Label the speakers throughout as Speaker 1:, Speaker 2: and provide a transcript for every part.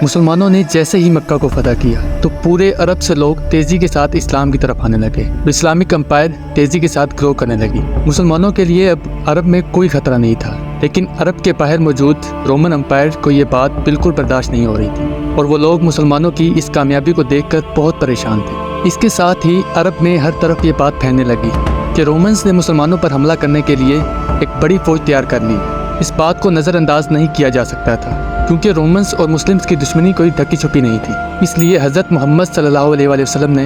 Speaker 1: مسلمانوں نے جیسے ہی مکہ کو فتح کیا تو پورے عرب سے لوگ تیزی کے ساتھ اسلام کی طرف آنے لگے اور اسلامک امپائر تیزی کے ساتھ گرو کرنے لگی۔ مسلمانوں کے لیے اب عرب میں کوئی خطرہ نہیں تھا، لیکن عرب کے باہر موجود رومن امپائر کو یہ بات بالکل برداشت نہیں ہو رہی تھی اور وہ لوگ مسلمانوں کی اس کامیابی کو دیکھ کر بہت پریشان تھے۔ اس کے ساتھ ہی عرب میں ہر طرف یہ بات پھیلنے لگی کہ رومنز نے مسلمانوں پر حملہ کرنے کے لیے ایک بڑی فوج تیار کر لی۔ اس بات کو نظر انداز نہیں کیا جا سکتا تھا کیونکہ رومنز اور مسلمز کی دشمنی کوئی ڈھکی چھپی نہیں تھی، اس لیے حضرت محمد صلی اللہ علیہ وسلم نے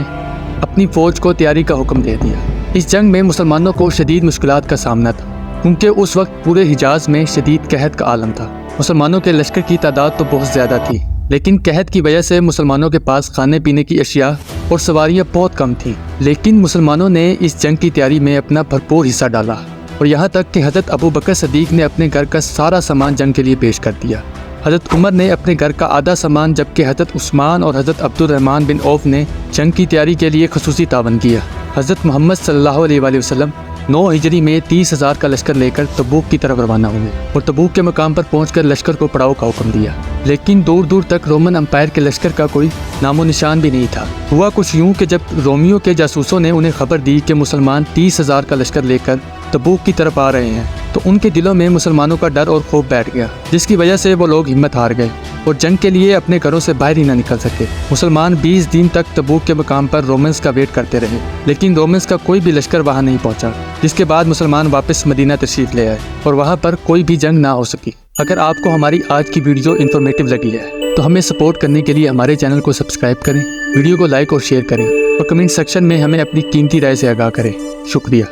Speaker 1: اپنی فوج کو تیاری کا حکم دے دیا۔ اس جنگ میں مسلمانوں کو شدید مشکلات کا سامنا تھا کیونکہ اس وقت پورے حجاز میں شدید قحط کا عالم تھا۔ مسلمانوں کے لشکر کی تعداد تو بہت زیادہ تھی، لیکن قحط کی وجہ سے مسلمانوں کے پاس کھانے پینے کی اشیاء اور سواریاں بہت کم تھیں، لیکن مسلمانوں نے اس جنگ کی تیاری میں اپنا بھرپور حصہ ڈالا اور یہاں تک کہ حضرت ابو بکر صدیق نے اپنے گھر کا سارا سامان جنگ کے لیے پیش کر دیا۔ حضرت عمر نے اپنے گھر کا آدھا سامان، جبکہ حضرت عثمان اور حضرت عبد الرحمن بن عوف نے جنگ کی تیاری کے لیے خصوصی تعاون کیا۔ حضرت محمد صلی اللہ علیہ وسلم 9 ہجری میں 30,000 کا لشکر لے کر تبوک کی طرف روانہ ہوئے اور تبوک کے مقام پر پہنچ کر لشکر کو پڑاؤ کا حکم دیا، لیکن دور دور تک رومن امپائر کے لشکر کا کوئی نام و نشان بھی نہیں تھا۔ ہوا کچھ یوں کہ جب رومیوں کے جاسوسوں نے انہیں خبر دی کہ مسلمان 30,000 کا لشکر لے کر تبوک کی طرف آ رہے ہیں تو ان کے دلوں میں مسلمانوں کا ڈر اور خوف بیٹھ گیا، جس کی وجہ سے وہ لوگ ہمت ہار گئے اور جنگ کے لیے اپنے گھروں سے باہر ہی نہ نکل سکے۔ مسلمان 20 دن تک تبوک کے مقام پر رومنز کا ویٹ کرتے رہے، لیکن رومنز کا کوئی بھی لشکر وہاں نہیں پہنچا، جس کے بعد مسلمان واپس مدینہ تشریف لے آئے اور وہاں پر کوئی بھی جنگ نہ ہو سکی۔ اگر آپ کو ہماری آج کی ویڈیو انفارمیٹیو لگی ہے تو ہمیں سپورٹ کرنے کے لیے ہمارے چینل کو سبسکرائب کریں، ویڈیو کو لائک اور شیئر کریں اور کمنٹ سیکشن میں ہمیں اپنی قیمتی رائے سے آگاہ کریں۔ شکریہ۔